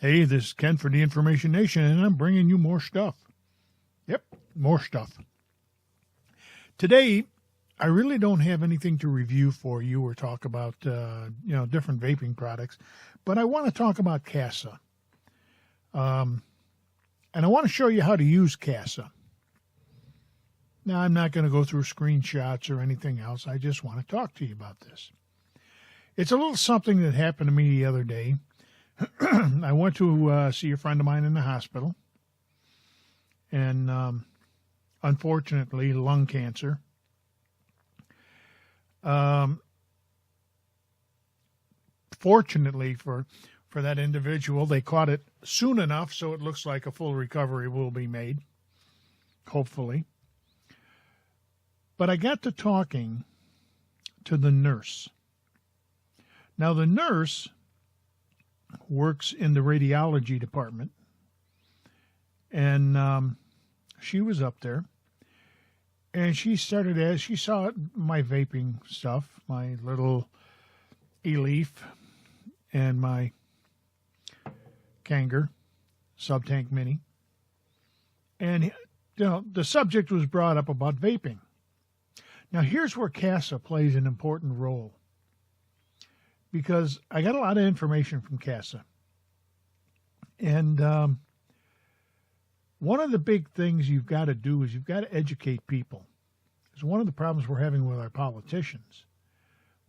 Hey, this is Ken for the Information Nation, and I'm bringing you more stuff. Yep, more stuff. Today, I really don't have anything to review for you or talk about, different vaping products, but I want to talk about Casaa. And I want to show you how to use Casaa. Now, I'm not going to go through screenshots or anything else. I just want to talk to you about this. It's a little something that happened to me the other day. I went to see a friend of mine in the hospital, and unfortunately, lung cancer. Fortunately for that individual, they caught it soon enough, so it looks like a full recovery will be made, hopefully. But I got to talking to the nurse. Now, the nurse works in the radiology department, and she was up there, and she saw my vaping stuff, my little e-leaf and my Kanger Subtank Mini, and the subject was brought up about vaping. Now, here's where Casaa plays an important role, because I got a lot of information from Casaa. And one of the big things you've got to do is you've got to educate people. It's one of the problems we're having with our politicians.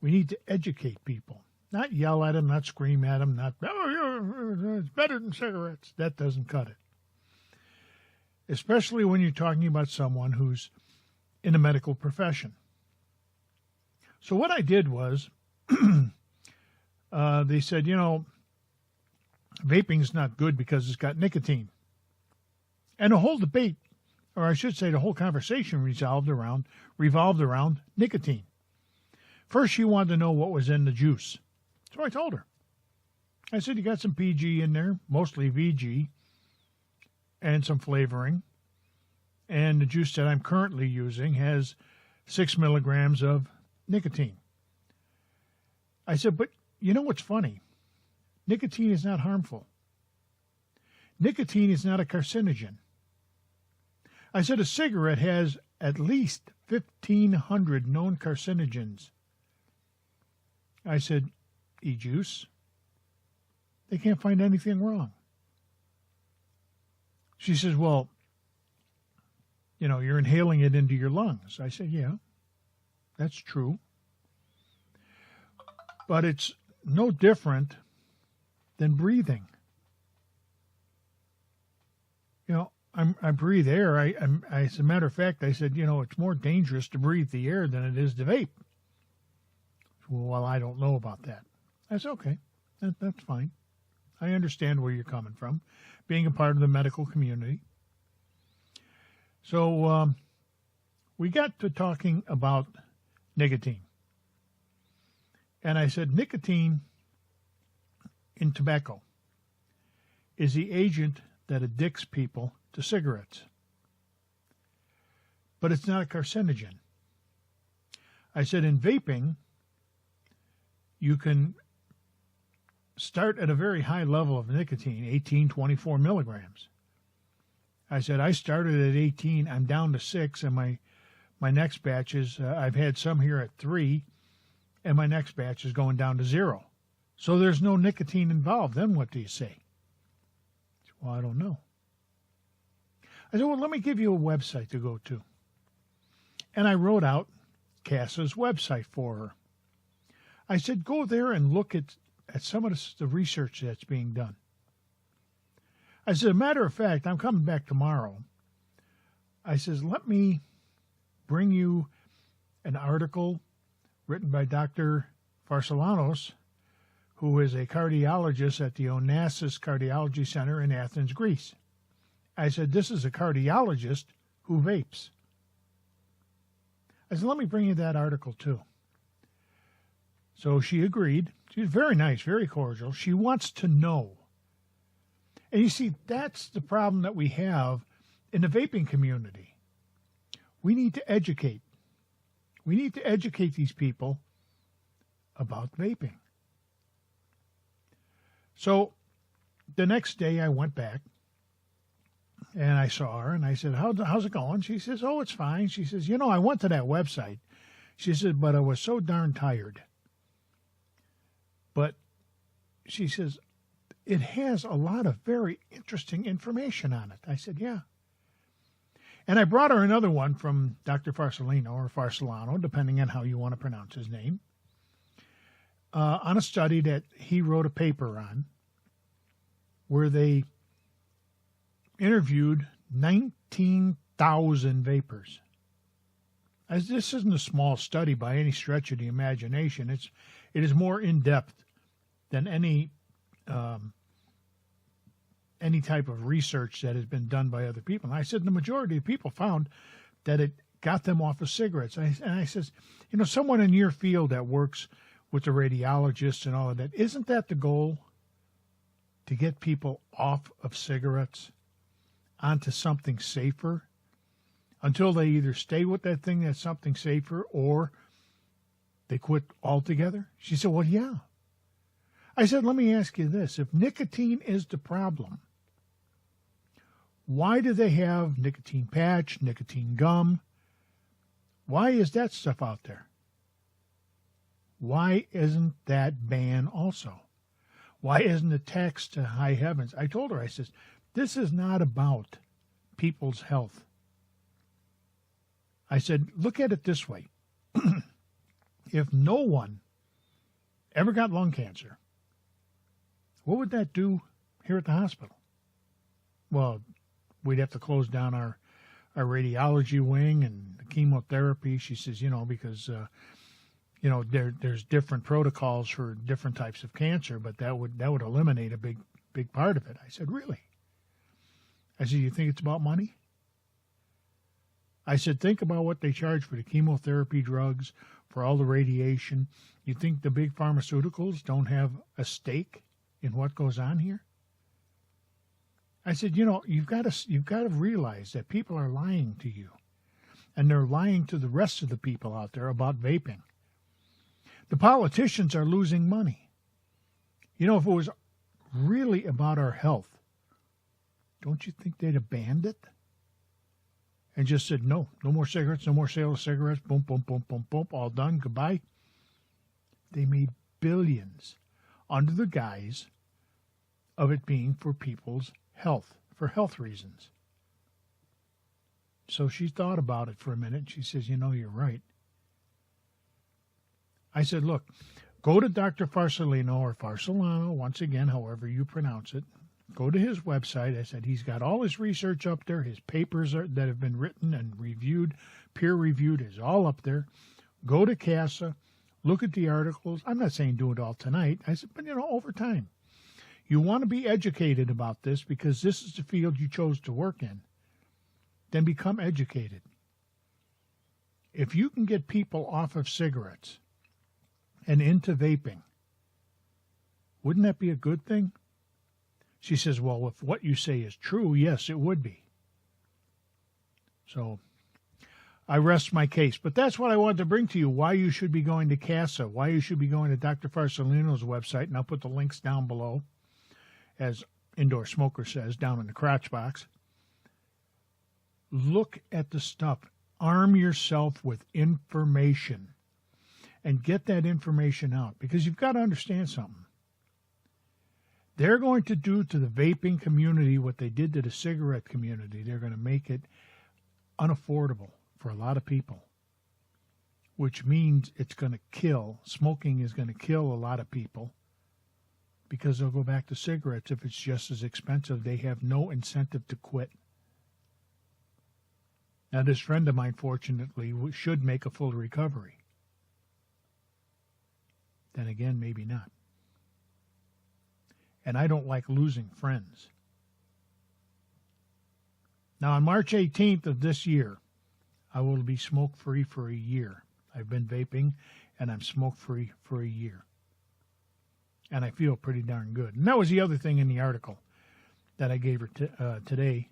We need to educate people, not yell at them, not scream at them, not, it's better than cigarettes. That doesn't cut it. Especially when you're talking about someone who's in the medical profession. So what I did was, they said, vaping's not good because it's got nicotine. And the whole debate, or I should say the whole conversation revolved around nicotine. First, she wanted to know what was in the juice. So I told her. I said, you got some PG in there, mostly VG, and some flavoring. And the juice that I'm currently using has 6 milligrams of nicotine. I said, but you know what's funny? Nicotine is not harmful. Nicotine is not a carcinogen. I said a cigarette has at least 1,500 known carcinogens. I said, e-juice? They can't find anything wrong. She says, well, you're inhaling it into your lungs. I said, yeah, that's true. But it's no different than breathing. I breathe air. As a matter of fact, I said, it's more dangerous to breathe the air than it is to vape. Well, I don't know about that. I said, okay, that's fine. I understand where you're coming from, being a part of the medical community. So we got to talking about nicotine. And I said, nicotine in tobacco is the agent that addicts people to cigarettes. But it's not a carcinogen. I said, in vaping, you can start at a very high level of nicotine, 18, 24 milligrams. I said, I started at 18, I'm down to 6, and my next batch is, I've had some here at 3, and my next batch is going down to 0. So there's no nicotine involved. Then what do you say? Well, I don't know. I said, well, let me give you a website to go to. And I wrote out Casa's website for her. I said, go there and look at some of the research that's being done. I said, as a matter of fact, I'm coming back tomorrow. I says, let me bring you an article written by Dr. Farsalanos, who is a cardiologist at the Onassis Cardiology Center in Athens, Greece. I said, this is a cardiologist who vapes. I said, let me bring you that article too. So she agreed. She's very nice, very cordial. She wants to know. And you see, that's the problem that we have in the vaping community. We need to educate. We need to educate these people about vaping. So the next day I went back and I saw her and I said, how's it going? She says, oh, it's fine. She says, I went to that website. She said, but I was so darn tired. But she says, it has a lot of very interesting information on it. I said, yeah. And I brought her another one from Dr. Farsolino or Farsolano, depending on how you want to pronounce his name, on a study that he wrote a paper on where they interviewed 19,000 vapors. As this isn't a small study by any stretch of the imagination. It is more in-depth than any type of research that has been done by other people. And I said the majority of people found that it got them off of cigarettes. And I says, someone in your field that works with the radiologists and all of that, isn't that the goal? To get people off of cigarettes onto something safer until they either stay with that thing that's something safer or they quit altogether? She said, well, yeah. I said, let me ask you this. If nicotine is the problem, why do they have nicotine patch, nicotine gum? Why is that stuff out there? Why isn't that banned also? Why isn't it taxed to high heavens? I told her, I says, this is not about people's health. I said, look at it this way. If no one ever got lung cancer, what would that do here at the hospital? Well, we'd have to close down our radiology wing and the chemotherapy. She says, because, there's different protocols for different types of cancer, but that would eliminate a big part of it. I said, really? I said, you think it's about money? I said, think about what they charge for the chemotherapy drugs, for all the radiation. You think the big pharmaceuticals don't have a stake in what goes on here? I said, you've got to realize that people are lying to you, and they're lying to the rest of the people out there about vaping. The politicians are losing money. If it was really about our health, don't you think they'd have banned it? And just said, no more cigarettes, no more sale of cigarettes, boom, boom, boom, boom, boom, all done, goodbye. They made billions under the guise of it being for people's health, for health reasons. So she thought about it for a minute. She says, you're right. I said, look, go to Dr. Farsolino or Farsolano, once again, however you pronounce it. Go to his website. I said, he's got all his research up there. His papers that have been written and reviewed, peer-reviewed, is all up there. Go to Casaa. Look at the articles. I'm not saying do it all tonight. I said, but, over time. You want to be educated about this because this is the field you chose to work in. Then become educated. If you can get people off of cigarettes and into vaping, wouldn't that be a good thing? She says, well, if what you say is true, yes, it would be. So I rest my case. But that's what I wanted to bring to you, why you should be going to Casaa, why you should be going to Dr. Farsolino's website, and I'll put the links down below, as Indoor Smoker says, down in the crotch box. Look at the stuff. Arm yourself with information and get that information out, because you've got to understand something. They're going to do to the vaping community what they did to the cigarette community. They're going to make it unaffordable for a lot of people, which means it's going to kill. Smoking is going to kill a lot of people because they'll go back to cigarettes if it's just as expensive. They have no incentive to quit. Now, this friend of mine, fortunately, should make a full recovery. Then again, maybe not. And I don't like losing friends. Now, on March 18th of this year, I will be smoke-free for a year. I've been vaping, and I'm smoke-free for a year. And I feel pretty darn good. And that was the other thing in the article that I gave her today,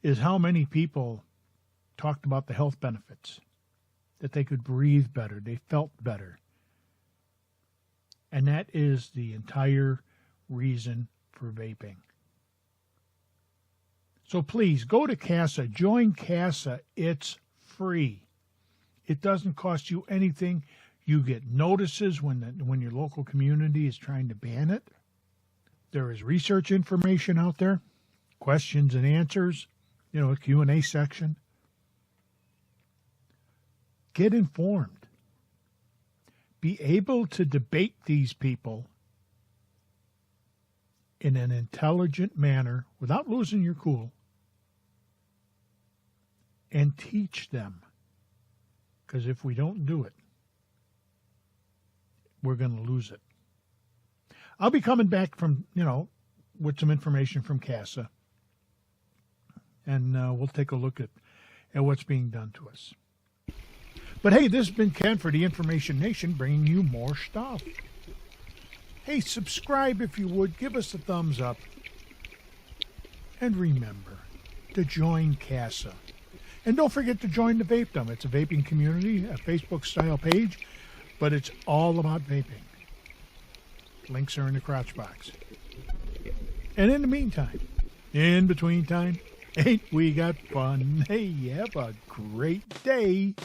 is how many people talked about the health benefits, that they could breathe better, they felt better. And that is the entire reason for vaping. So please go to Casaa. Join Casaa. It's free. It doesn't cost you anything. You get notices when your local community is trying to ban it. There is research information out there, questions and answers, a Q&A section. Get informed. Be able to debate these people in an intelligent manner without losing your cool, and teach them. Because if we don't do it, we're going to lose it. I'll be coming back from, with some information from Casaa. And we'll take a look at what's being done to us. But hey, this has been Ken for the Information Nation, bringing you more stuff. Hey, subscribe if you would. Give us a thumbs up. And remember to join Casaa. And don't forget to join the Vapedom. It's a vaping community, a Facebook-style page, but it's all about vaping. Links are in the crotch box. And in the meantime, in between time, ain't we got fun? Hey, have a great day.